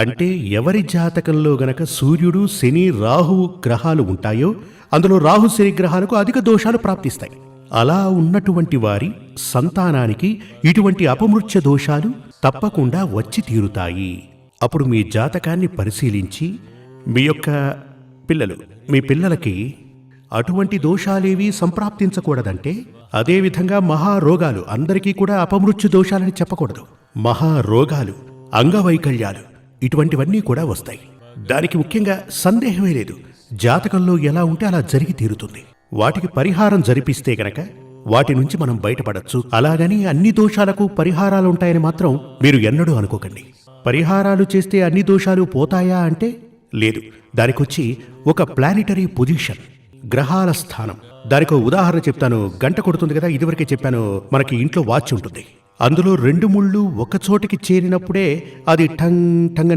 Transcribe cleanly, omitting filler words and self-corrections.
అంటే ఎవరి జాతకంలో గనక సూర్యుడు, శని, రాహు గ్రహాలు ఉంటాయో అందులో రాహు, శని గ్రహాలకు అధిక దోషాలు ప్రాప్తిస్తాయి. అలా ఉన్నటువంటి వారి సంతానానికి ఇటువంటి అపమృత్య దోషాలు తప్పకుండా వచ్చి తీరుతాయి. అప్పుడు మీ జాతకాన్ని పరిశీలించి మీ యొక్క మీ పిల్లలకి అటువంటి దోషాలేవి సంప్రాప్తించకూడదంటే, అదేవిధంగా మహారోగాలు అందరికీ కూడా అపమృత్యు దోషాలని చెప్పకూడదు. మహారోగాలు, అంగవైకల్యాలు ఇటువంటివన్నీ కూడా వస్తాయి. దానికి ముఖ్యంగా సందేహమే లేదు, జాతకంలో ఎలా ఉంటే అలా జరిగి తీరుతుంది. వాటికి పరిహారం జరిపిస్తే గనక వాటి నుంచి మనం బయటపడచ్చు. అలాగని అన్ని దోషాలకు పరిహారాలు ఉంటాయని మాత్రం మీరు ఎన్నడూ అనుకోకండి. పరిహారాలు చేస్తే అన్ని దోషాలు పోతాయా అంటే లేదు. దానికొచ్చి ఒక ప్లానిటరీ పొజిషన్, గ్రహాల స్థానం. దానికో ఉదాహరణ చెప్తాను. గంట కొడుతుంది కదా, ఇదివరకే చెప్పాను, మనకి ఇంట్లో వాచ్ ఉంటుంది. అందులో 2 ముళ్ళు ఒక చోటికి చేరినప్పుడే అది టంగ్ టంగ్